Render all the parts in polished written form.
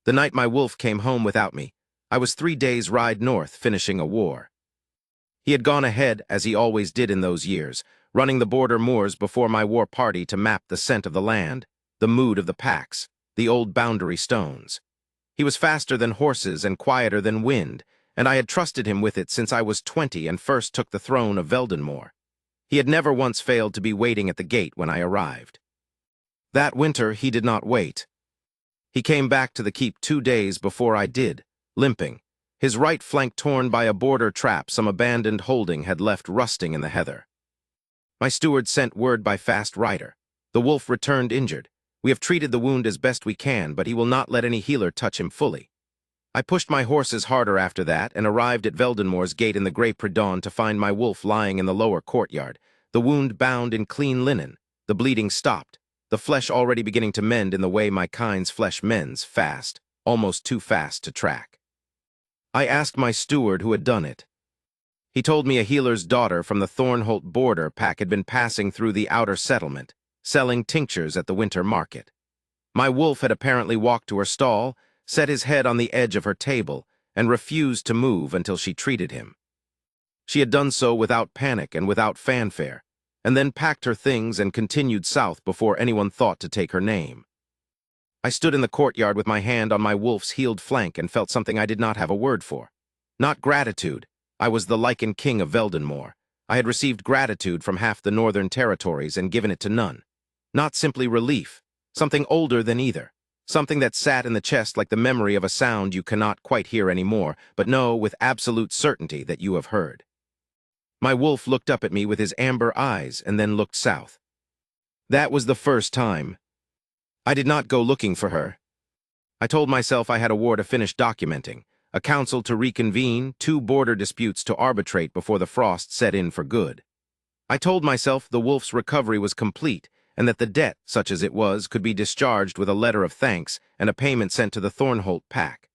The night my wolf came home without me, I was 3 days' ride north, finishing a war. He had gone ahead, as he always did in those years, running the border moors before my war party to map the scent of the land, the mood of the packs, the old boundary stones. He was faster than horses and quieter than wind, and I had trusted him with it since I was 20 and first took the throne of Veldenmoor. He had never once failed to be waiting at the gate when I arrived. That winter he did not wait. He came back to the keep 2 days before I did, limping, his right flank torn by a border trap some abandoned holding had left rusting in the heather. My steward sent word by fast rider. The wolf returned injured. We have treated the wound as best we can, but he will not let any healer touch him fully. I pushed my horses harder after that and arrived at Veldenmoor's gate in the grey pre-dawn to find my wolf lying in the lower courtyard, the wound bound in clean linen, the bleeding stopped, the flesh already beginning to mend in the way my kind's flesh mends, fast, almost too fast to track. I asked my steward who had done it. He told me a healer's daughter from the Thornholt border pack had been passing through the outer settlement, selling tinctures at the winter market. My wolf had apparently walked to her stall, set his head on the edge of her table, and refused to move until she treated him. She had done so without panic and without fanfare, and then packed her things and continued south before anyone thought to take her name. I stood in the courtyard with my hand on my wolf's healed flank and felt something I did not have a word for. Not gratitude. I was the Lycan king of Veldenmoor. I had received gratitude from half the northern territories and given it to none. Not simply relief, something older than either. Something that sat in the chest like the memory of a sound you cannot quite hear anymore, but know with absolute certainty that you have heard. My wolf looked up at me with his amber eyes and then looked south. That was the first time. I did not go looking for her. I told myself I had a war to finish documenting, a council to reconvene, 2 border disputes to arbitrate before the frost set in for good. I told myself the wolf's recovery was complete, and that the debt, such as it was, could be discharged with a letter of thanks and a payment sent to the Thornholt pack.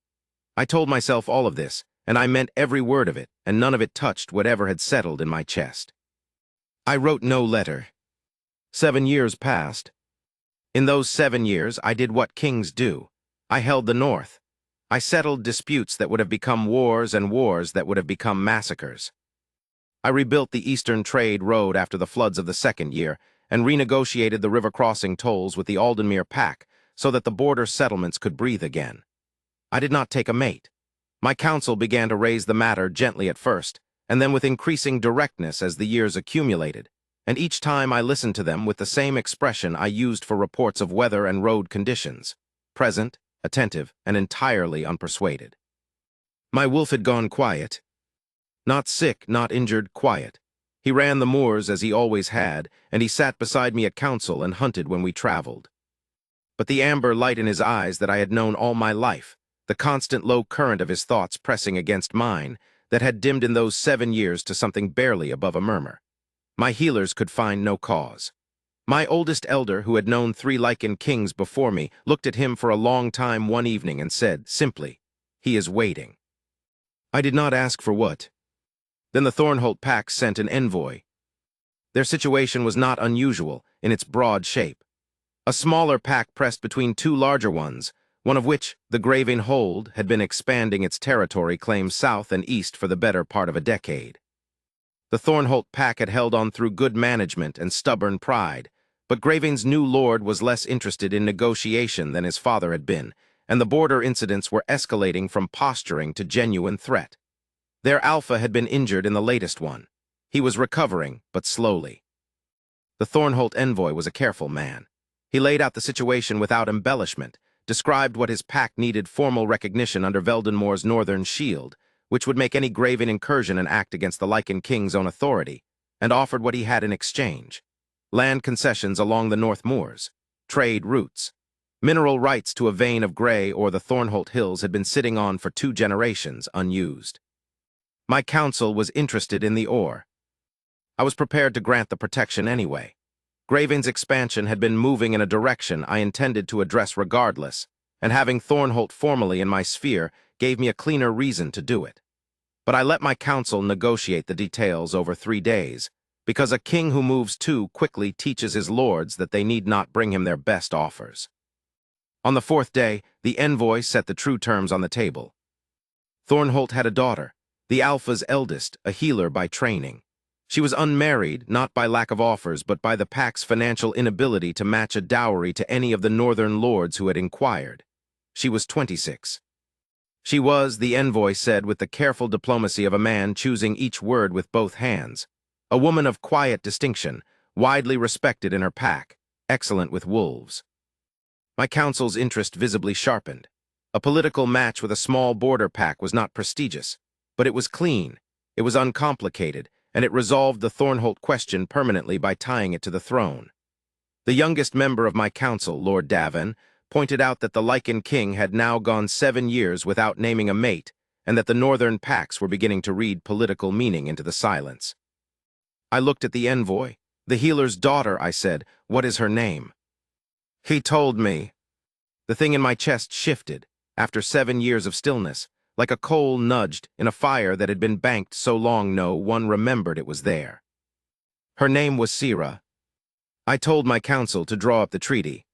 I told myself all of this, and I meant every word of it, and none of it touched whatever had settled in my chest. I wrote no letter. 7 years passed. In those 7 years, I did what kings do. I held the North. I settled disputes that would have become wars and wars that would have become massacres. I rebuilt the Eastern Trade Road after the floods of the 2nd year and renegotiated the river crossing tolls with the Aldenmere pack so that the border settlements could breathe again. I did not take a mate. My council began to raise the matter gently at first, and then with increasing directness as the years accumulated, and each time I listened to them with the same expression I used for reports of weather and road conditions, present, attentive, and entirely unpersuaded. My wolf had gone quiet. Not sick, not injured, quiet. He ran the moors as he always had, and he sat beside me at council and hunted when we traveled. But the amber light in his eyes that I had known all my life, the constant low current of his thoughts pressing against mine, that had dimmed in those 7 years to something barely above a murmur. My healers could find no cause. My oldest elder, who had known 3 Lycan kings before me, looked at him for a long time one evening and said, simply, "He is waiting." I did not ask for what. Then the Thornholt pack sent an envoy. Their situation was not unusual in its broad shape. A smaller pack pressed between 2 larger ones, one of which, the Graving Hold, had been expanding its territory claims south and east for the better part of a decade. The Thornholt pack had held on through good management and stubborn pride, but Graving's new lord was less interested in negotiation than his father had been, and the border incidents were escalating from posturing to genuine threat. Their alpha had been injured in the latest one. He was recovering, but slowly. The Thornholt envoy was a careful man. He laid out the situation without embellishment, described what his pack needed formal recognition under Veldenmoor's northern shield, which would make any graven incursion an act against the Lycan king's own authority, and offered what he had in exchange: land concessions along the North Moors, trade routes, mineral rights to a vein of Grey or the Thornholt Hills had been sitting on for 2 generations unused. My council was interested in the ore. I was prepared to grant the protection anyway. Graving's expansion had been moving in a direction I intended to address regardless, and having Thornholt formally in my sphere gave me a cleaner reason to do it. But I let my council negotiate the details over 3 days, because a king who moves too quickly teaches his lords that they need not bring him their best offers. On the fourth day, the envoy set the true terms on the table. Thornholt had a daughter, the Alpha's eldest, a healer by training. She was unmarried, not by lack of offers, but by the pack's financial inability to match a dowry to any of the northern lords who had inquired. She was 26. She was, the envoy said with the careful diplomacy of a man choosing each word with both hands, a woman of quiet distinction, widely respected in her pack, excellent with wolves. My counsel's interest visibly sharpened. A political match with a small border pack was not prestigious, but it was clean, it was uncomplicated, and it resolved the Thornholt question permanently by tying it to the throne. The youngest member of my council, Lord Davin, pointed out that the Lycan king had now gone 7 years without naming a mate, and that the northern packs were beginning to read political meaning into the silence. I looked at the envoy. The healer's daughter, I said. What is her name? He told me. The thing in my chest shifted, after 7 years of stillness, like a coal nudged in a fire that had been banked so long no one remembered it was there. Her name was Sira. I told my council to draw up the treaty.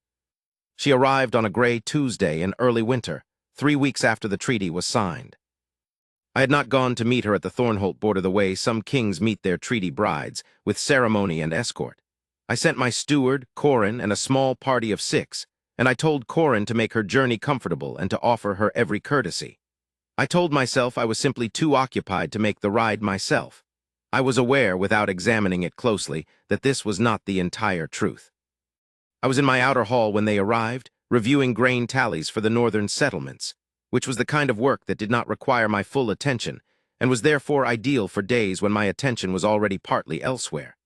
She arrived on a gray Tuesday in early winter, 3 weeks after the treaty was signed. I had not gone to meet her at the Thornholt border the way some kings meet their treaty brides, with ceremony and escort. I sent my steward, Corin, and a small party of 6, and I told Corin to make her journey comfortable and to offer her every courtesy. I told myself I was simply too occupied to make the ride myself. I was aware, without examining it closely, that this was not the entire truth. I was in my outer hall when they arrived, reviewing grain tallies for the northern settlements, which was the kind of work that did not require my full attention, and was therefore ideal for days when my attention was already partly elsewhere.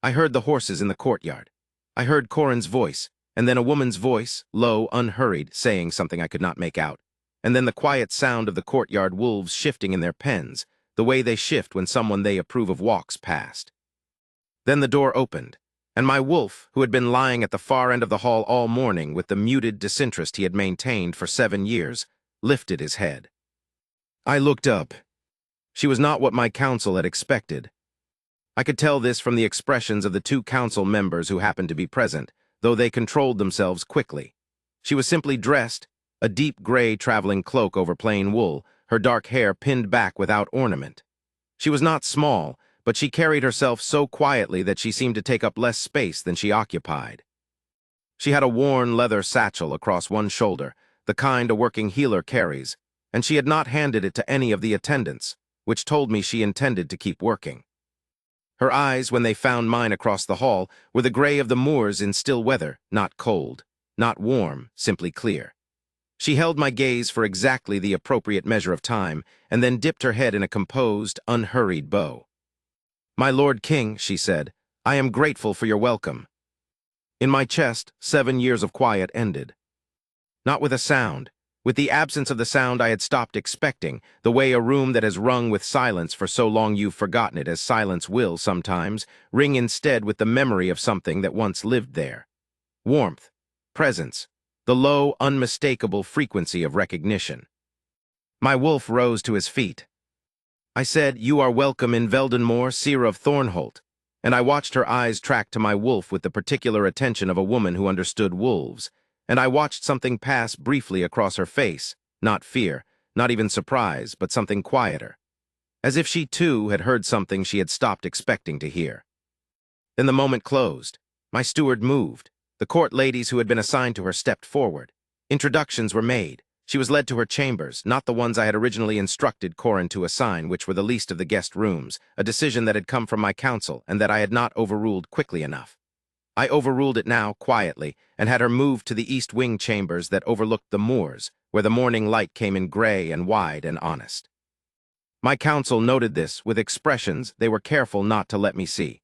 I heard the horses in the courtyard. I heard Corin's voice, and then a woman's voice, low, unhurried, saying something I could not make out, and then the quiet sound of the courtyard wolves shifting in their pens, the way they shift when someone they approve of walks past. Then the door opened, and my wolf, who had been lying at the far end of the hall all morning with the muted disinterest he had maintained for 7 years, lifted his head. I looked up. She was not what my council had expected. I could tell this from the expressions of the 2 council members who happened to be present, though they controlled themselves quickly. She was simply dressed, a deep gray traveling cloak over plain wool, her dark hair pinned back without ornament. She was not small, but she carried herself so quietly that she seemed to take up less space than she occupied. She had a worn leather satchel across one shoulder, the kind a working healer carries, and she had not handed it to any of the attendants, which told me she intended to keep working. Her eyes, when they found mine across the hall, were the gray of the moors in still weather, not cold, not warm, simply clear. She held my gaze for exactly the appropriate measure of time, and then dipped her head in a composed, unhurried bow. "My Lord King," she said, "I am grateful for your welcome." In my chest, 7 years of quiet ended. Not with a sound. With the absence of the sound I had stopped expecting, the way a room that has rung with silence for so long you've forgotten it, as silence will, sometimes, ring instead with the memory of something that once lived there. Warmth, presence, the low, unmistakable frequency of recognition. My wolf rose to his feet. I said, "You are welcome in Veldenmoor, seer of Thornholt," and I watched her eyes track to my wolf with the particular attention of a woman who understood wolves, and I watched something pass briefly across her face, not fear, not even surprise, but something quieter, as if she too had heard something she had stopped expecting to hear. Then the moment closed. My steward moved. The court ladies who had been assigned to her stepped forward. Introductions were made. She was led to her chambers, not the ones I had originally instructed Corin to assign, which were the least of the guest rooms, a decision that had come from my council and that I had not overruled quickly enough. I overruled it now, quietly, and had her moved to the east wing chambers that overlooked the moors, where the morning light came in gray and wide and honest. My council noted this with expressions they were careful not to let me see.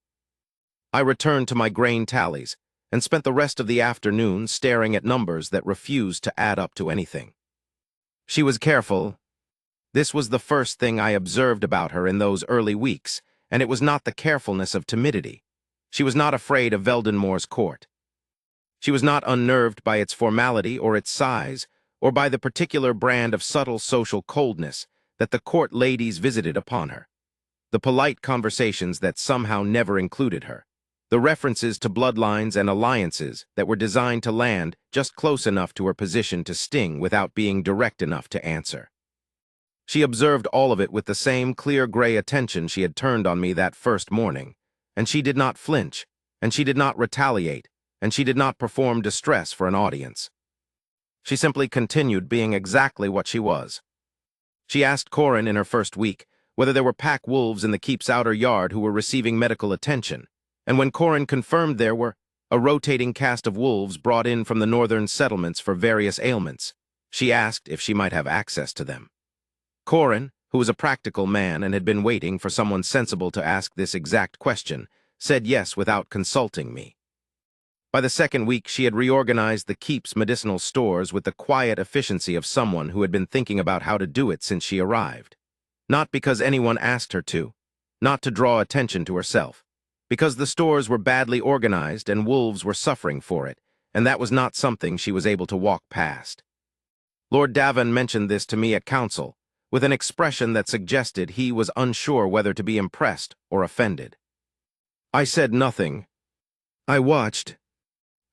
I returned to my grain tallies and spent the rest of the afternoon staring at numbers that refused to add up to anything. She was careful. This was the first thing I observed about her in those early weeks, and it was not the carefulness of timidity. She was not afraid of Veldenmoor's court. She was not unnerved by its formality or its size, or by the particular brand of subtle social coldness that the court ladies visited upon her, the polite conversations that somehow never included her. the references to bloodlines and alliances that were designed to land just close enough to her position to sting without being direct enough to answer. She observed all of it with the same clear gray attention she had turned on me that first morning, and she did not flinch, and she did not retaliate, and she did not perform distress for an audience. She simply continued being exactly what she was. She asked Corin in her first week whether there were pack wolves in the keep's outer yard who were receiving medical attention, and when Corin confirmed there were, a rotating cast of wolves brought in from the northern settlements for various ailments, she asked if she might have access to them. Corin, who was a practical man and had been waiting for someone sensible to ask this exact question, said yes without consulting me. By the second week, she had reorganized the keep's medicinal stores with the quiet efficiency of someone who had been thinking about how to do it since she arrived. Not because anyone asked her to, not to draw attention to herself, because the stores were badly organized and wolves were suffering for it, and that was not something she was able to walk past. Lord Davin mentioned this to me at council, with an expression that suggested he was unsure whether to be impressed or offended. I said nothing. I watched.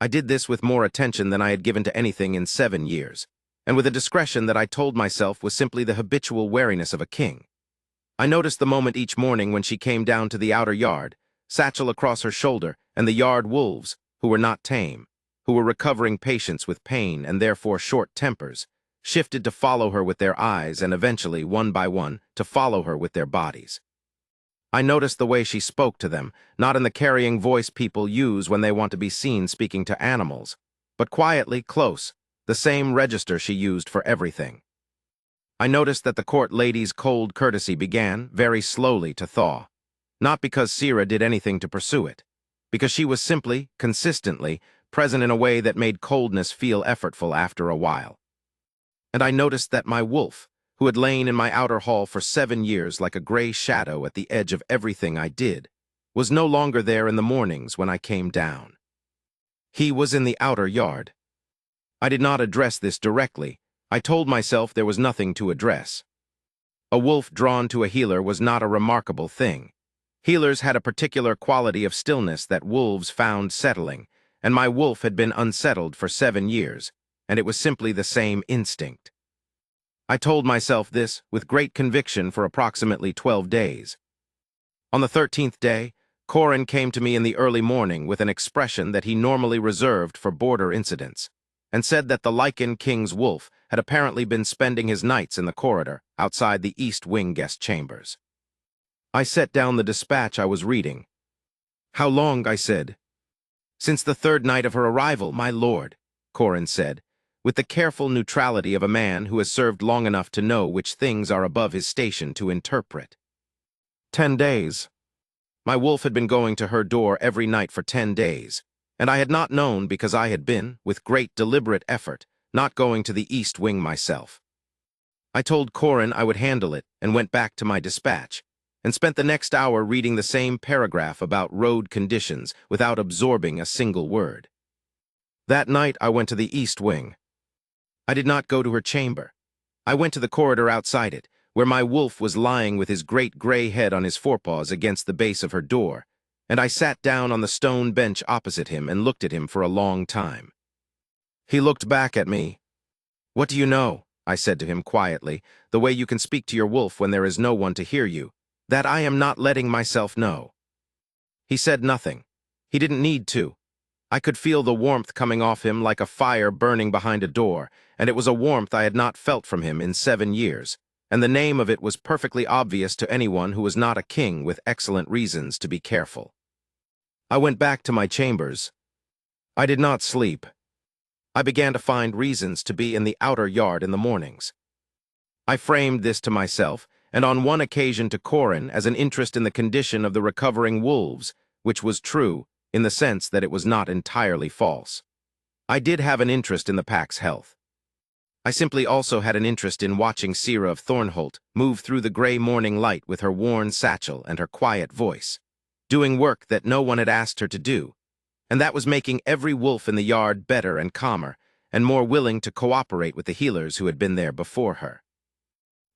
I did this with more attention than I had given to anything in 7 years, and with a discretion that I told myself was simply the habitual wariness of a king. I noticed the moment each morning when she came down to the outer yard, satchel across her shoulder, and the yard wolves, who were not tame, who were recovering patients with pain and therefore short tempers, shifted to follow her with their eyes and eventually, one by one, to follow her with their bodies. I noticed the way she spoke to them, not in the carrying voice people use when they want to be seen speaking to animals, but quietly, close, the same register she used for everything. I noticed that the court lady's cold courtesy began, very slowly, to thaw, not because Sira did anything to pursue it, because she was simply, consistently, present in a way that made coldness feel effortful after a while. And I noticed that my wolf, who had lain in my outer hall for 7 years like a gray shadow at the edge of everything I did, was no longer there in the mornings when I came down. He was in the outer yard. I did not address this directly. I told myself there was nothing to address. A wolf drawn to a healer was not a remarkable thing. Healers had a particular quality of stillness that wolves found settling, and my wolf had been unsettled for 7 years, and it was simply the same instinct. I told myself this with great conviction for approximately 12 days. On the 13th day, Corin came to me in the early morning with an expression that he normally reserved for border incidents, and said that the Lycan king's wolf had apparently been spending his nights in the corridor outside the East Wing guest chambers. I set down the dispatch I was reading. "How long?" I said. "Since the 3rd night of her arrival, my lord," Corin said, with the careful neutrality of a man who has served long enough to know which things are above his station to interpret. 10 days. My wolf had been going to her door every night for 10 days, and I had not known because I had been, with great deliberate effort, not going to the East Wing myself. I told Corin I would handle it and went back to my dispatch, and spent the next hour reading the same paragraph about road conditions without absorbing a single word. That night I went to the East Wing. I did not go to her chamber. I went to the corridor outside it, where my wolf was lying with his great gray head on his forepaws against the base of her door, and I sat down on the stone bench opposite him and looked at him for a long time. He looked back at me. "What do you know?" I said to him quietly, the way you can speak to your wolf when there is no one to hear you, "that I am not letting myself know." He said nothing. He didn't need to. I could feel the warmth coming off him like a fire burning behind a door, and it was a warmth I had not felt from him in 7 years, and the name of it was perfectly obvious to anyone who was not a king with excellent reasons to be careful. I went back to my chambers. I did not sleep. I began to find reasons to be in the outer yard in the mornings. I framed this to myself, and on one occasion to Corin, as an interest in the condition of the recovering wolves, which was true, in the sense that it was not entirely false. I did have an interest in the pack's health. I simply also had an interest in watching Sira of Thornholt move through the gray morning light with her worn satchel and her quiet voice, doing work that no one had asked her to do, and that was making every wolf in the yard better and calmer, and more willing to cooperate with the healers who had been there before her.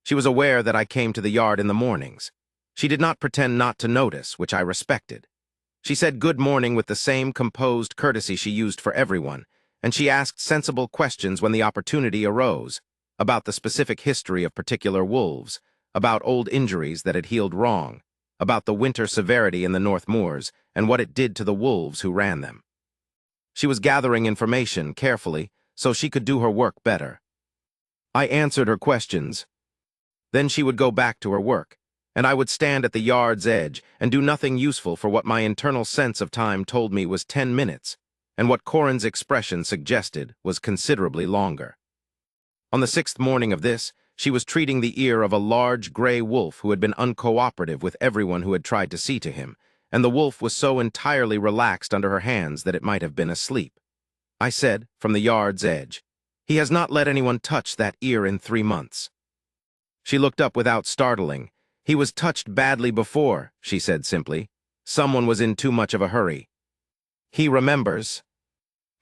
She was aware that I came to the yard in the mornings. She did not pretend not to notice, which I respected. She said good morning with the same composed courtesy she used for everyone, and she asked sensible questions when the opportunity arose, about the specific history of particular wolves, about old injuries that had healed wrong, about the winter severity in the North Moors, and what it did to the wolves who ran them. She was gathering information carefully so she could do her work better. I answered her questions. Then she would go back to her work, and I would stand at the yard's edge and do nothing useful for what my internal sense of time told me was 10 minutes, and what Corin's expression suggested was considerably longer. On the 6th morning of this, she was treating the ear of a large gray wolf who had been uncooperative with everyone who had tried to see to him, and the wolf was so entirely relaxed under her hands that it might have been asleep. I said, from the yard's edge, "He has not let anyone touch that ear in 3 months." She looked up without startling. "He was touched badly before," she said simply. "Someone was in too much of a hurry." "He remembers."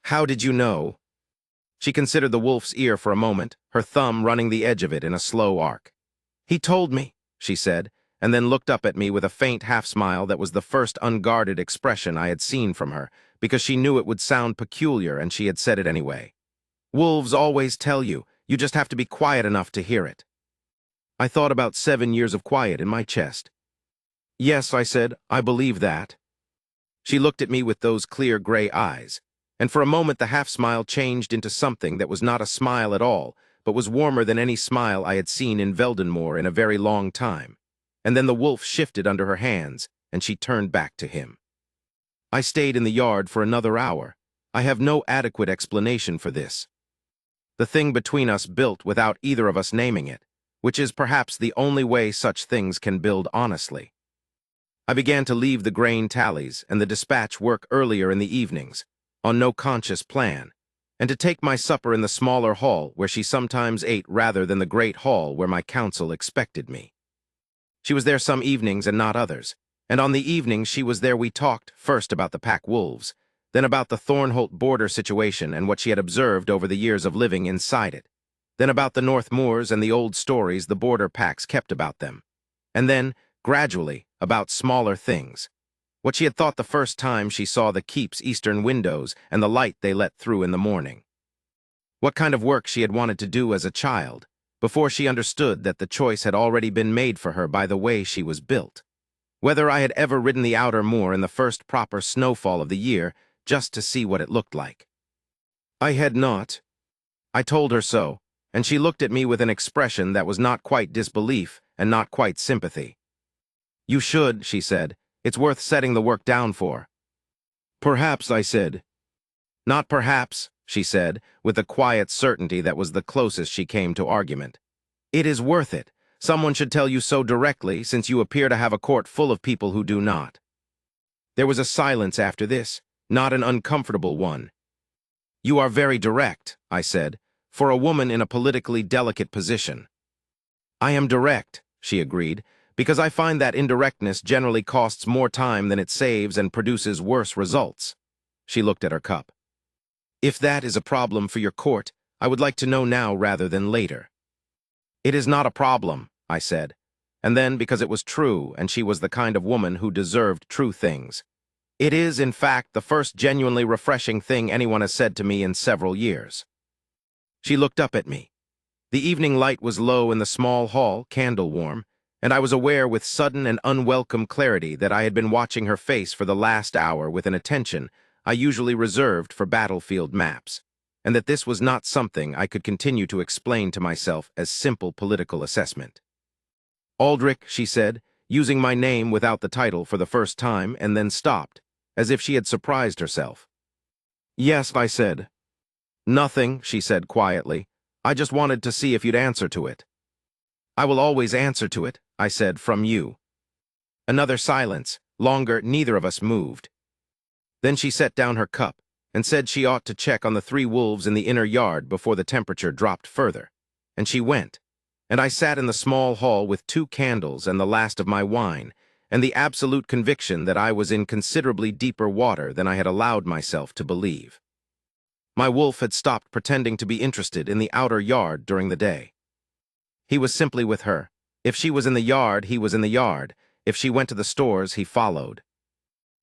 "How did you know?" She considered the wolf's ear for a moment, her thumb running the edge of it in a slow arc. "He told me," she said, and then looked up at me with a faint half-smile that was the first unguarded expression I had seen from her, because she knew it would sound peculiar and she had said it anyway. "Wolves always tell you. You just have to be quiet enough to hear it." I thought about 7 years of quiet in my chest. "Yes," I said, "I believe that." She looked at me with those clear gray eyes, and for a moment the half-smile changed into something that was not a smile at all, but was warmer than any smile I had seen in Veldenmoor in a very long time. And then the wolf shifted under her hands, and she turned back to him. I stayed in the yard for another hour. I have no adequate explanation for this. The thing between us built without either of us naming it, which is perhaps the only way such things can build honestly. I began to leave the grain tallies and the dispatch work earlier in the evenings, on no conscious plan, and to take my supper in the smaller hall where she sometimes ate rather than the great hall where my counsel expected me. She was there some evenings and not others, and on the evenings she was there we talked first about the pack wolves, then about the Thornholt border situation and what she had observed over the years of living inside it, then about the North Moors and the old stories the border packs kept about them, and then, gradually, about smaller things. What she had thought the first time she saw the keep's eastern windows and the light they let through in the morning. What kind of work she had wanted to do as a child, before she understood that the choice had already been made for her by the way she was built. Whether I had ever ridden the outer moor in the first proper snowfall of the year just to see what it looked like. I had not. I told her so, and she looked at me with an expression that was not quite disbelief and not quite sympathy. "You should," she said. "It's worth setting the work down for." "Perhaps," I said. "Not perhaps," she said, with a quiet certainty that was the closest she came to argument. "It is worth it. Someone should tell you so directly, since you appear to have a court full of people who do not." There was a silence after this, not an uncomfortable one. "You are very direct," I said, "for a woman in a politically delicate position." "I am direct," she agreed, "because I find that indirectness generally costs more time than it saves and produces worse results." She looked at her cup. "If that is a problem for your court, I would like to know now rather than later." "It is not a problem," I said, and then because it was true and she was the kind of woman who deserved true things. "It is, in fact, the first genuinely refreshing thing anyone has said to me in several years." She looked up at me. The evening light was low in the small hall, candle warm, and I was aware with sudden and unwelcome clarity that I had been watching her face for the last hour with an attention I usually reserved for battlefield maps, and that this was not something I could continue to explain to myself as simple political assessment. "Aldrich," she said, using my name without the title for the first time, and then stopped, as if she had surprised herself. "Yes," I said. "Nothing," she said quietly. "I just wanted to see if you'd answer to it." "I will always answer to it," I said, "from you." Another silence, longer, neither of us moved. Then she set down her cup and said she ought to check on the 3 wolves in the inner yard before the temperature dropped further. And she went, and I sat in the small hall with 2 candles and the last of my wine, and the absolute conviction that I was in considerably deeper water than I had allowed myself to believe. My wolf had stopped pretending to be interested in the outer yard during the day. He was simply with her. If she was in the yard, he was in the yard. If she went to the stores, he followed.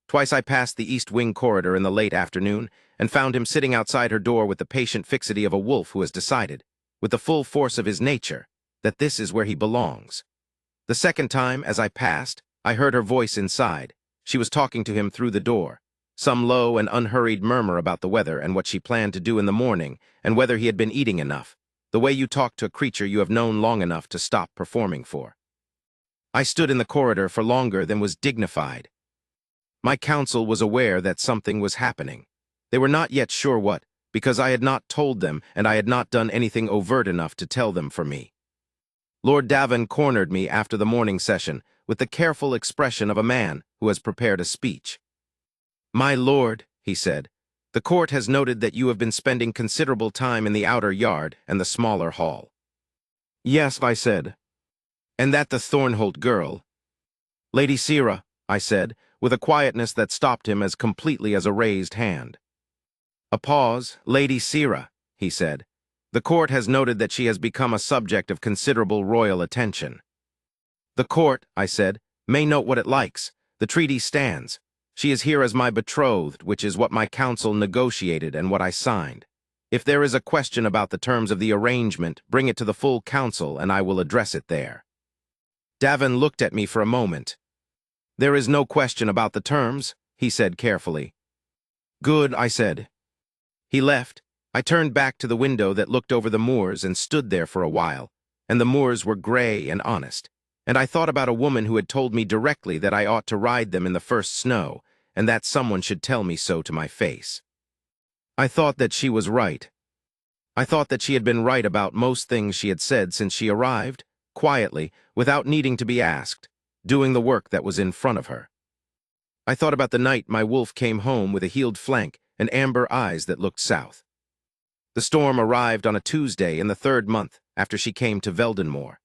Twice I passed the East Wing corridor in the late afternoon and found him sitting outside her door with the patient fixity of a wolf who has decided, with the full force of his nature, that this is where he belongs. The second time, as I passed, I heard her voice inside. She was talking to him through the door, some low and unhurried murmur about the weather and what she planned to do in the morning and whether he had been eating enough, the way you talk to a creature you have known long enough to stop performing for. I stood in the corridor for longer than was dignified. My counsel was aware that something was happening. They were not yet sure what, because I had not told them and I had not done anything overt enough to tell them for me. Lord Davin cornered me after the morning session with the careful expression of a man who has prepared a speech. "My lord," he said, "the court has noted that you have been spending considerable time in the outer yard and the smaller hall." "Yes," I said. "And that the Thornholt girl—" "Lady Sira," I said, with a quietness that stopped him as completely as a raised hand. A pause. "Lady Sira," he said. "The court has noted that she has become a subject of considerable royal attention." "The court," I said, "may note what it likes. The treaty stands. She is here as my betrothed, which is what my council negotiated and what I signed. If there is a question about the terms of the arrangement, bring it to the full council and I will address it there." Davin looked at me for a moment. "There is no question about the terms," he said carefully. "Good," I said. He left. I turned back to the window that looked over the moors and stood there for a while, and the moors were gray and honest, and I thought about a woman who had told me directly that I ought to ride them in the first snow, and that someone should tell me so to my face. I thought that she was right. I thought that she had been right about most things she had said since she arrived, quietly, without needing to be asked, doing the work that was in front of her. I thought about the night my wolf came home with a healed flank and amber eyes that looked south. The storm arrived on a Tuesday in the 3rd month after she came to Veldenmoor.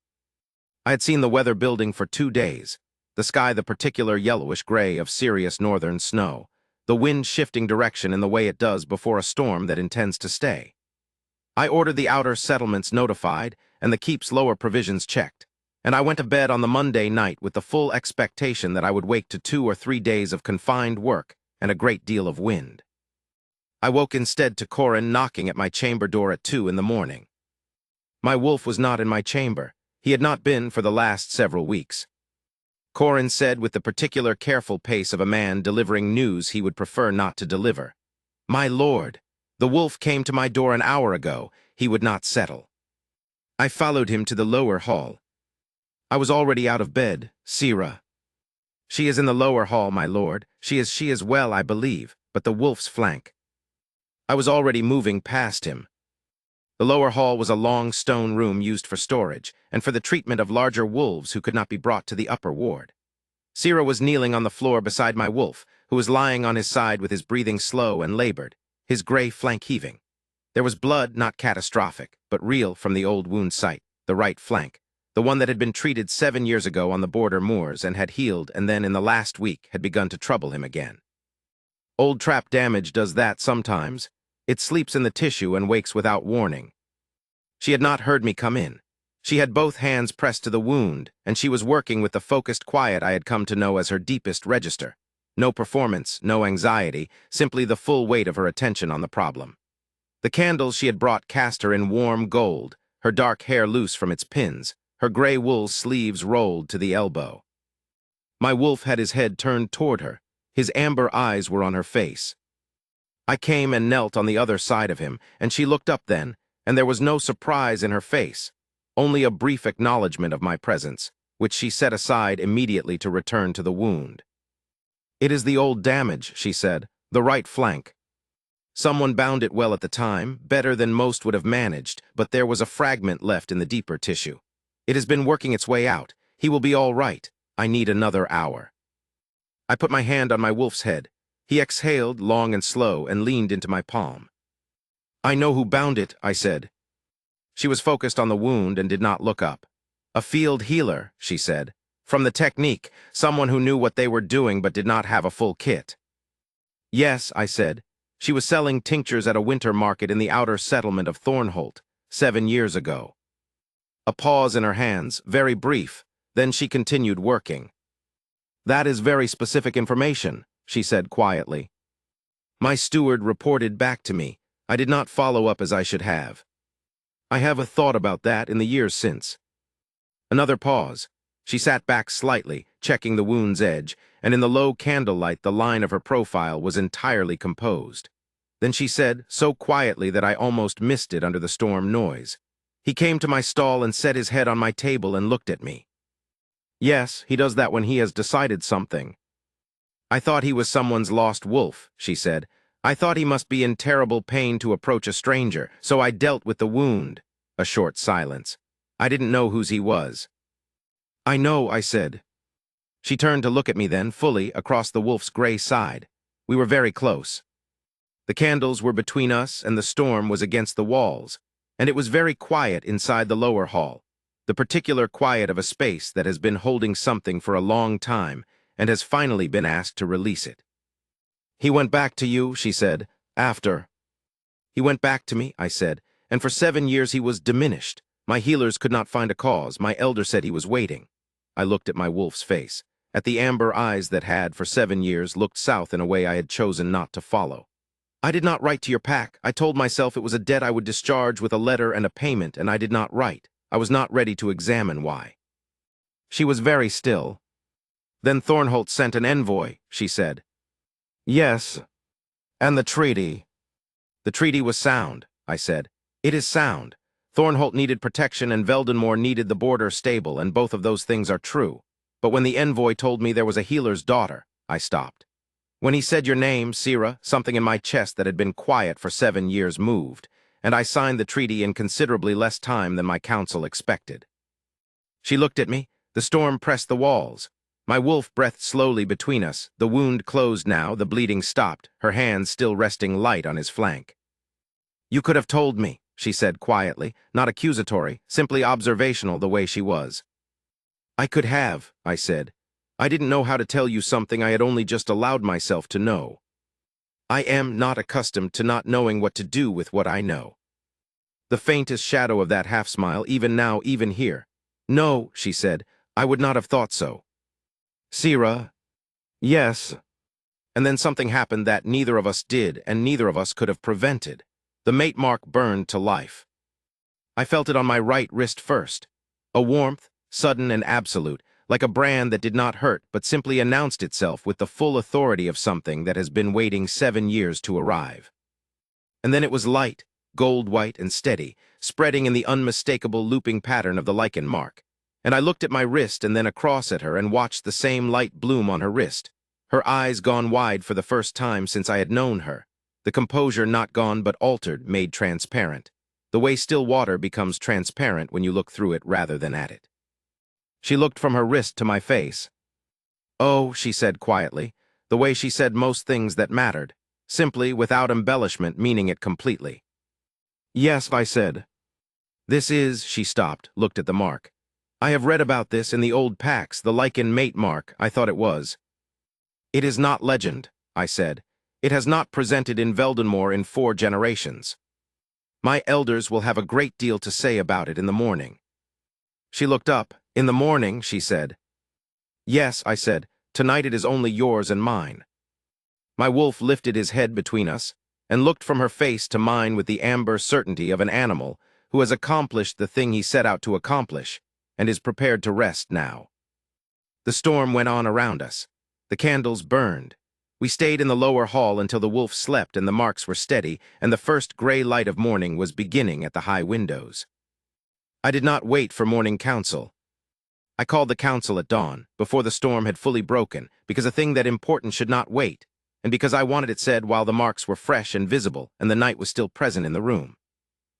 I had seen the weather building for 2 days, the sky the particular yellowish-gray of serious northern snow, the wind shifting direction in the way it does before a storm that intends to stay. I ordered the outer settlements notified and the keep's lower provisions checked, and I went to bed on the Monday night with the full expectation that I would wake to 2 or 3 days of confined work and a great deal of wind. I woke instead to Corin knocking at my chamber door at 2 in the morning. My wolf was not in my chamber. He had not been for the last several weeks. Corin said with the particular careful pace of a man delivering news he would prefer not to deliver, "My lord, the wolf came to my door an hour ago. He would not settle." I followed him to the lower hall. I was already out of bed. "Sira." "She is in the lower hall, my lord. She is well, I believe, but the wolf's flank." I was already moving past him. The lower hall was a long stone room used for storage, and for the treatment of larger wolves who could not be brought to the upper ward. Sira was kneeling on the floor beside my wolf, who was lying on his side with his breathing slow and labored, his gray flank heaving. There was blood, not catastrophic, but real from the old wound site, the right flank, the one that had been treated 7 years ago on the border moors and had healed and then in the last week had begun to trouble him again. Old trap damage does that sometimes. It sleeps in the tissue and wakes without warning. She had not heard me come in. She had both hands pressed to the wound, and she was working with the focused quiet I had come to know as her deepest register. No performance, no anxiety, simply the full weight of her attention on the problem. The candles she had brought cast her in warm gold, her dark hair loose from its pins, her gray wool sleeves rolled to the elbow. My wolf had his head turned toward her. His amber eyes were on her face. I came and knelt on the other side of him, and she looked up then, and there was no surprise in her face, only a brief acknowledgement of my presence, which she set aside immediately to return to the wound. "It is the old damage," she said, "the right flank. Someone bound it well at the time, better than most would have managed, but there was a fragment left in the deeper tissue. It has been working its way out. He will be all right. I need another hour." I put my hand on my wolf's head. He exhaled, long and slow, and leaned into my palm. "I know who bound it," I said. She was focused on the wound and did not look up. "A field healer," she said. "From the technique, someone who knew what they were doing but did not have a full kit." "Yes," I said. "She was selling tinctures at a winter market in the outer settlement of Thornholt, 7 years ago." A pause in her hands, very brief, then she continued working. "That is very specific information," she said quietly. My steward reported back to me. I did not follow up as I should have. I have a thought about that in the years since. Another pause. She sat back slightly, checking the wound's edge, and in the low candlelight the line of her profile was entirely composed. Then she said, so quietly that I almost missed it under the storm noise. He came to my stall and set his head on my table and looked at me. Yes, he does that when he has decided something. I thought he was someone's lost wolf, she said. I thought he must be in terrible pain to approach a stranger, so I dealt with the wound. A short silence. I didn't know whose he was. I know, I said. She turned to look at me then, fully, across the wolf's gray side. We were very close. The candles were between us and the storm was against the walls, and it was very quiet inside the lower hall, the particular quiet of a space that has been holding something for a long time and has finally been asked to release it. He went back to you, she said, after. He went back to me, I said, and for 7 years he was diminished. My healers could not find a cause. My elder said he was waiting. I looked at my wolf's face, at the amber eyes that had, for 7 years, looked south in a way I had chosen not to follow. I did not write to your pack. I told myself it was a debt I would discharge with a letter and a payment, and I did not write. I was not ready to examine why. She was very still. Then Thornholt sent an envoy, she said. Yes. And the treaty. The treaty was sound, I said. It is sound. Thornholt needed protection and Veldenmoor needed the border stable, and both of those things are true. But when the envoy told me there was a healer's daughter, I stopped. When he said your name, Sira, something in my chest that had been quiet for 7 years moved, and I signed the treaty in considerably less time than my council expected. She looked at me. The storm pressed the walls. My wolf breathed slowly between us. The wound closed now, the bleeding stopped, her hand still resting light on his flank. You could have told me, she said quietly, not accusatory, simply observational the way she was. I could have, I said. I didn't know how to tell you something I had only just allowed myself to know. I am not accustomed to not knowing what to do with what I know. The faintest shadow of that half-smile, even now, even here. No, she said, I would not have thought so. Sira, yes. And then something happened that neither of us did and neither of us could have prevented. The mate mark burned to life. I felt it on my right wrist first. A warmth, sudden and absolute, like a brand that did not hurt but simply announced itself with the full authority of something that has been waiting 7 years to arrive. And then it was light, gold-white and steady, spreading in the unmistakable looping pattern of the Lycan mark. And I looked at my wrist and then across at her and watched the same light bloom on her wrist, her eyes gone wide for the first time since I had known her, the composure not gone but altered, made transparent, the way still water becomes transparent when you look through it rather than at it. She looked from her wrist to my face. Oh, she said quietly, the way she said most things that mattered, simply, without embellishment, meaning it completely. Yes, I said. This is, she stopped, looked at the mark. I have read about this in the old packs, the Lycan mate mark, I thought it was. It is not legend, I said. It has not presented in Veldenmoor in 4 generations. My elders will have a great deal to say about it in the morning. She looked up. In the morning, she said. Yes, I said. Tonight it is only yours and mine. My wolf lifted his head between us and looked from her face to mine with the amber certainty of an animal who has accomplished the thing he set out to accomplish and is prepared to rest now. The storm went on around us. The candles burned. We stayed in the lower hall until the wolf slept and the marks were steady and the first gray light of morning was beginning at the high windows. I did not wait for morning council. I called the council at dawn, before the storm had fully broken, because a thing that important should not wait, and because I wanted it said while the marks were fresh and visible and the night was still present in the room.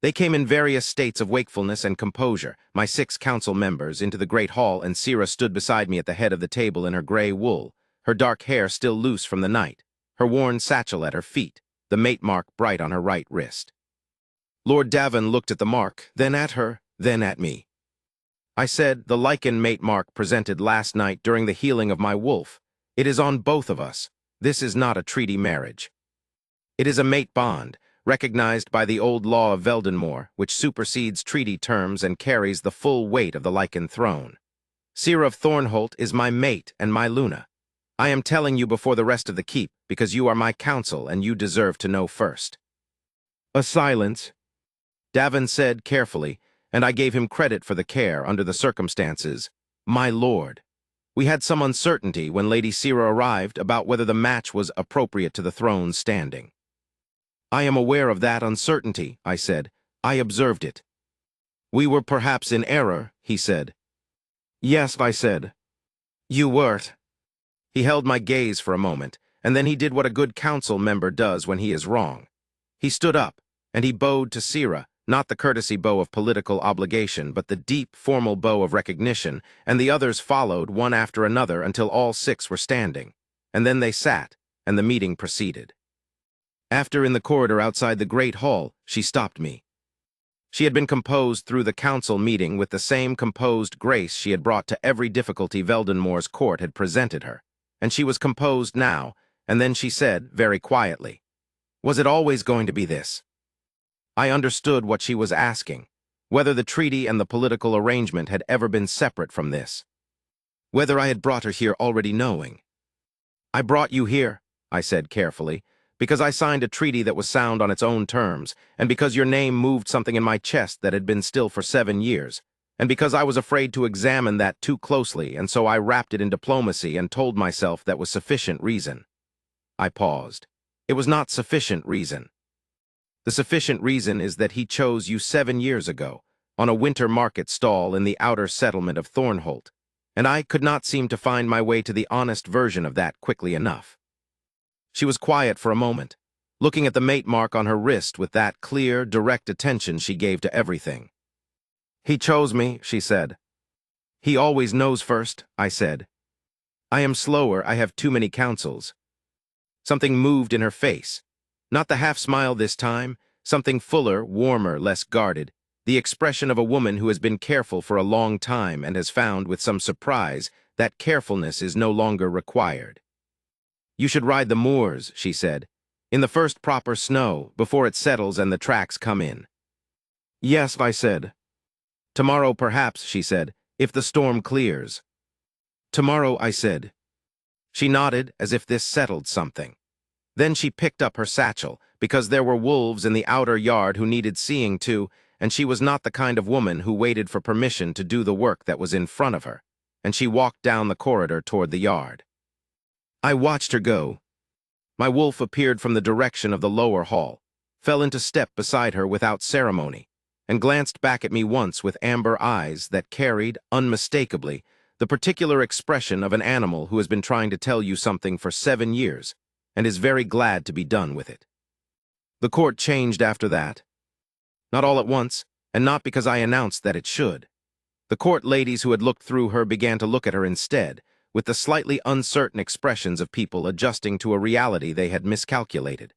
They came in various states of wakefulness and composure, my 6 council members, into the great hall, and Sira stood beside me at the head of the table in her gray wool, her dark hair still loose from the night, her worn satchel at her feet, the mate mark bright on her right wrist. Lord Davin looked at the mark, then at her, then at me. I said, the Lycan mate mark presented last night during the healing of my wolf. It is on both of us. This is not a treaty marriage. It is a mate bond, recognized by the old law of Veldenmoor, which supersedes treaty terms and carries the full weight of the Lycan throne. Sira of Thornholt is my mate and my Luna. I am telling you before the rest of the keep, because you are my counsel and you deserve to know first." A silence. Davin said carefully, and I gave him credit for the care under the circumstances. "My lord, we had some uncertainty when Lady Sira arrived about whether the match was appropriate to the throne's standing." "I am aware of that uncertainty," I said. "I observed it." "We were perhaps in error," he said. "Yes," I said. "You weren't." He held my gaze for a moment, and then he did what a good council member does when he is wrong. He stood up, and he bowed to Sira, not the courtesy bow of political obligation, but the deep, formal bow of recognition, and the others followed one after another until all 6 were standing. And then they sat, and the meeting proceeded. After, in the corridor outside the great hall, she stopped me. She had been composed through the council meeting with the same composed grace she had brought to every difficulty Veldenmoor's court had presented her, and she was composed now, and then she said, very quietly, "Was it always going to be this?" I understood what she was asking, whether the treaty and the political arrangement had ever been separate from this. Whether I had brought her here already knowing. "I brought you here," I said carefully, "because I signed a treaty that was sound on its own terms, and because your name moved something in my chest that had been still for 7 years, and because I was afraid to examine that too closely, and so I wrapped it in diplomacy and told myself that was sufficient reason." I paused. "It was not sufficient reason. The sufficient reason is that he chose you 7 years ago, on a winter market stall in the outer settlement of Thornholt, and I could not seem to find my way to the honest version of that quickly enough." She was quiet for a moment, looking at the mate mark on her wrist with that clear, direct attention she gave to everything. "He chose me," she said. "He always knows first," I said. "I am slower, I have too many counsels." Something moved in her face. Not the half-smile this time, something fuller, warmer, less guarded, the expression of a woman who has been careful for a long time and has found, with some surprise, that carefulness is no longer required. "You should ride the moors," she said, "in the first proper snow, before it settles and the tracks come in." "Yes," I said. "Tomorrow, perhaps," she said, "if the storm clears." "Tomorrow," I said. She nodded as if this settled something. Then she picked up her satchel, because there were wolves in the outer yard who needed seeing to, and she was not the kind of woman who waited for permission to do the work that was in front of her, and she walked down the corridor toward the yard. I watched her go. My wolf appeared from the direction of the lower hall, fell into step beside her without ceremony, and glanced back at me once with amber eyes that carried, unmistakably, the particular expression of an animal who has been trying to tell you something for 7 years, and is very glad to be done with it. The court changed after that. Not all at once, and not because I announced that it should. The court ladies who had looked through her began to look at her instead, with the slightly uncertain expressions of people adjusting to a reality they had miscalculated.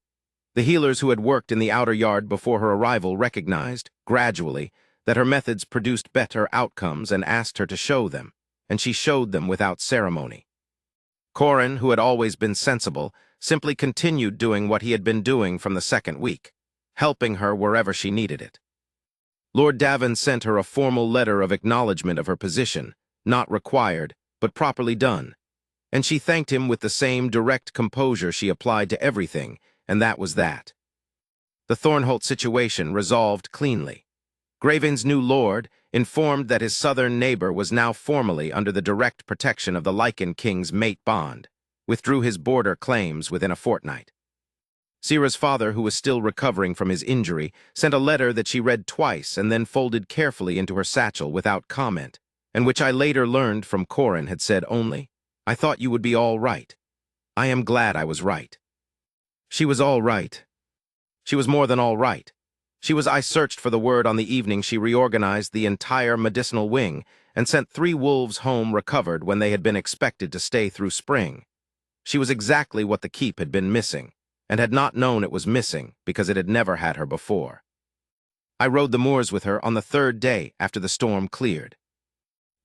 The healers who had worked in the outer yard before her arrival recognized, gradually, that her methods produced better outcomes and asked her to show them, and she showed them without ceremony. Corin, who had always been sensible, simply continued doing what he had been doing from the 2nd week, helping her wherever she needed it. Lord Davin sent her a formal letter of acknowledgement of her position, not required, but properly done, and she thanked him with the same direct composure she applied to everything, and that was that. The Thornholt situation resolved cleanly. Graven's new lord, informed that his southern neighbor was now formally under the direct protection of the Lycan king's mate bond, withdrew his border claims within a fortnight. Sira's father, who was still recovering from his injury, sent a letter that she read twice and then folded carefully into her satchel without comment, and which I later learned from Corin had said only, "I thought you would be all right. I am glad I was right." She was all right. She was more than all right. I searched for the word on the evening she reorganized the entire medicinal wing and sent 3 wolves home recovered when they had been expected to stay through spring. She was exactly what the keep had been missing, and had not known it was missing because it had never had her before. I rode the moors with her on the 3rd day after the storm cleared.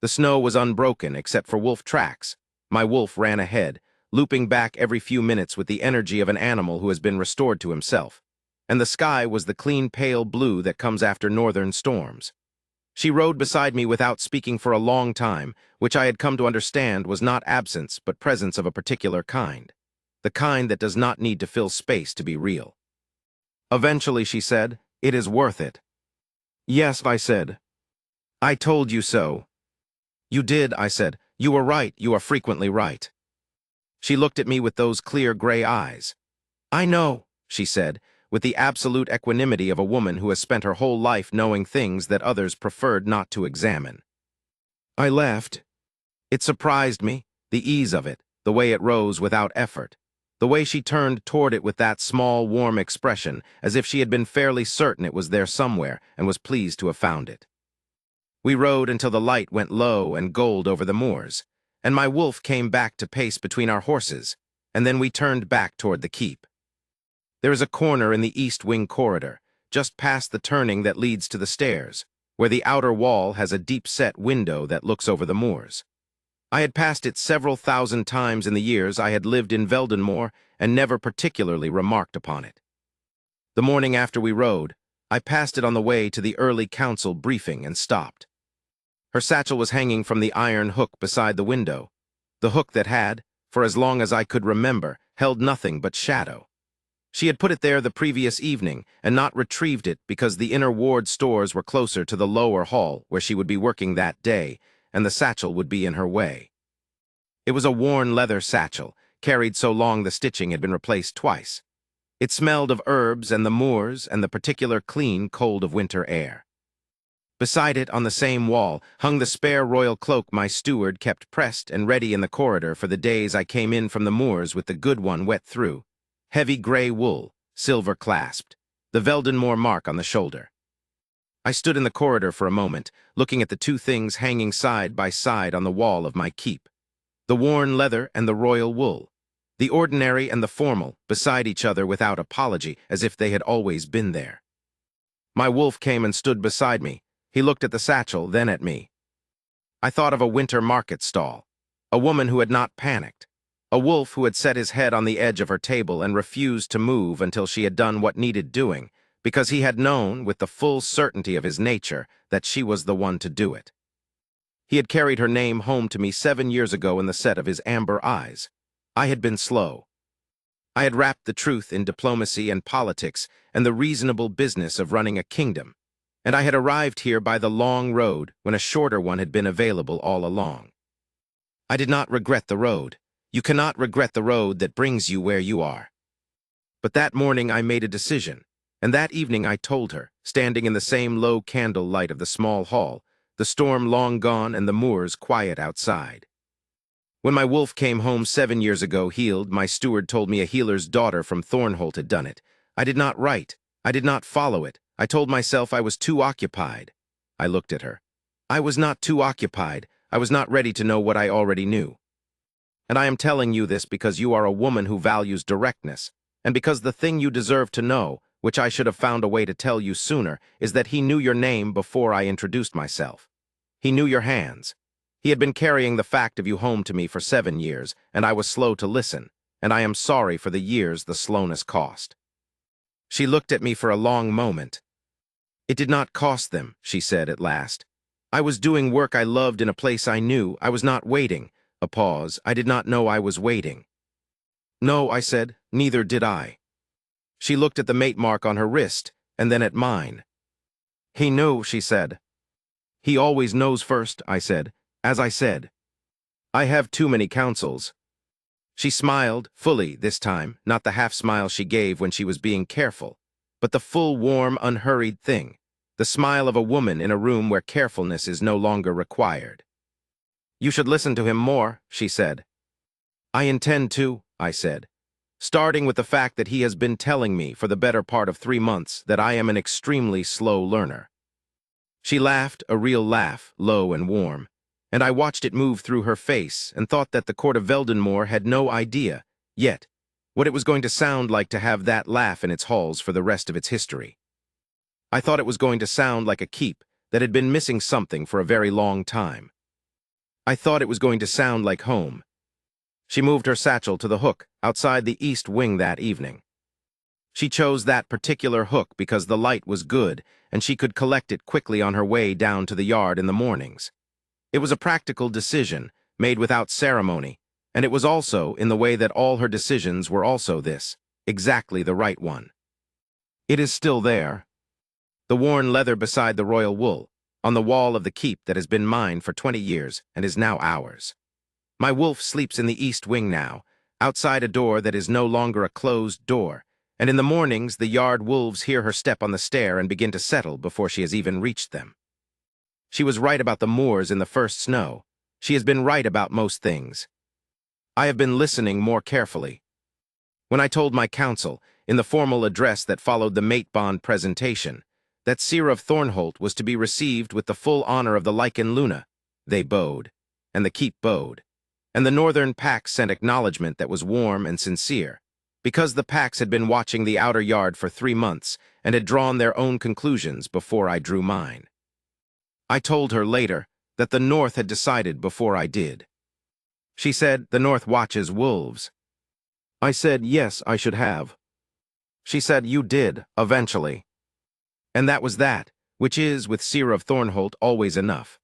The snow was unbroken except for wolf tracks. My wolf ran ahead, looping back every few minutes with the energy of an animal who has been restored to himself, and the sky was the clean pale blue that comes after northern storms. She rode beside me without speaking for a long time, which I had come to understand was not absence but presence of a particular kind. The kind that does not need to fill space to be real. Eventually, she said, "It is worth it." "Yes," I said. "I told you so." "You did," I said. "You were right. You are frequently right." She looked at me with those clear gray eyes. "I know," she said, with the absolute equanimity of a woman who has spent her whole life knowing things that others preferred not to examine. I laughed. It surprised me, the ease of it, the way it rose without effort, the way she turned toward it with that small, warm expression, as if she had been fairly certain it was there somewhere and was pleased to have found it. We rode until the light went low and gold over the moors, and my wolf came back to pace between our horses, and then we turned back toward the keep. There is a corner in the east wing corridor, just past the turning that leads to the stairs, where the outer wall has a deep-set window that looks over the moors. I had passed it several thousand times in the years I had lived in Veldenmoor and never particularly remarked upon it. The morning after we rode, I passed it on the way to the early council briefing and stopped. Her satchel was hanging from the iron hook beside the window, the hook that had, for as long as I could remember, held nothing but shadow. She had put it there the previous evening and not retrieved it because the inner ward stores were closer to the lower hall where she would be working that day, and the satchel would be in her way. It was a worn leather satchel, carried so long the stitching had been replaced twice. It smelled of herbs and the moors and the particular clean cold of winter air. Beside it, on the same wall, hung the spare royal cloak my steward kept pressed and ready in the corridor for the days I came in from the moors with the good one wet through. Heavy gray wool, silver clasped, the Veldenmoor mark on the shoulder. I stood in the corridor for a moment, looking at the two things hanging side by side on the wall of my keep. The worn leather and the royal wool. The ordinary and the formal, beside each other without apology, as if they had always been there. My wolf came and stood beside me. He looked at the satchel, then at me. I thought of a winter market stall, a woman who had not panicked. A wolf who had set his head on the edge of her table and refused to move until she had done what needed doing, because he had known, with the full certainty of his nature, that she was the one to do it. He had carried her name home to me 7 years ago in the set of his amber eyes. I had been slow. I had wrapped the truth in diplomacy and politics and the reasonable business of running a kingdom, and I had arrived here by the long road when a shorter one had been available all along. I did not regret the road. You cannot regret the road that brings you where you are. But that morning I made a decision, and that evening I told her, standing in the same low candle light of the small hall, the storm long gone and the moors quiet outside. When my wolf came home 7 years ago healed, my steward told me a healer's daughter from Thornholt had done it. I did not write. I did not follow it. I told myself I was too occupied. I looked at her. I was not too occupied. I was not ready to know what I already knew. And I am telling you this because you are a woman who values directness, and because the thing you deserve to know, which I should have found a way to tell you sooner, is that he knew your name before I introduced myself. He knew your hands. He had been carrying the fact of you home to me for 7 years, and I was slow to listen, and I am sorry for the years the slowness cost. She looked at me for a long moment. It did not cost them, she said at last. I was doing work I loved in a place I knew. I was not waiting. A pause. I did not know I was waiting. No, I said, neither did I. She looked at the mate mark on her wrist, and then at mine. He knew, she said. He always knows first, I said. As I said. I have too many counsels. She smiled, fully this time, not the half-smile she gave when she was being careful, but the full, warm, unhurried thing, the smile of a woman in a room where carefulness is no longer required. You should listen to him more, she said. I intend to, I said, starting with the fact that he has been telling me for the better part of 3 months that I am an extremely slow learner. She laughed, a real laugh, low and warm, and I watched it move through her face and thought that the court of Veldenmoor had no idea, yet, what it was going to sound like to have that laugh in its halls for the rest of its history. I thought it was going to sound like a keep that had been missing something for a very long time. I thought it was going to sound like home. She moved her satchel to the hook outside the east wing that evening. She chose that particular hook because the light was good and she could collect it quickly on her way down to the yard in the mornings. It was a practical decision, made without ceremony, and it was also in the way that all her decisions were also this, exactly the right one. It is still there. The worn leather beside the royal wool, on the wall of the keep that has been mine for 20 years and is now ours. My wolf sleeps in the east wing now, outside a door that is no longer a closed door, and in the mornings the yard wolves hear her step on the stair and begin to settle before she has even reached them. She was right about the moors in the first snow. She has been right about most things. I have been listening more carefully. When I told my council, in the formal address that followed the mate bond presentation, that Seer of Thornholt was to be received with the full honor of the Lycan Luna, they bowed, and the keep bowed, and the northern pack sent acknowledgement that was warm and sincere, because the packs had been watching the outer yard for 3 months and had drawn their own conclusions before I drew mine. I told her later that the North had decided before I did. She said, "The North watches wolves." I said, "Yes, I should have." She said, "You did, eventually." And that was that, which is, with Seer of Thornholt, always enough.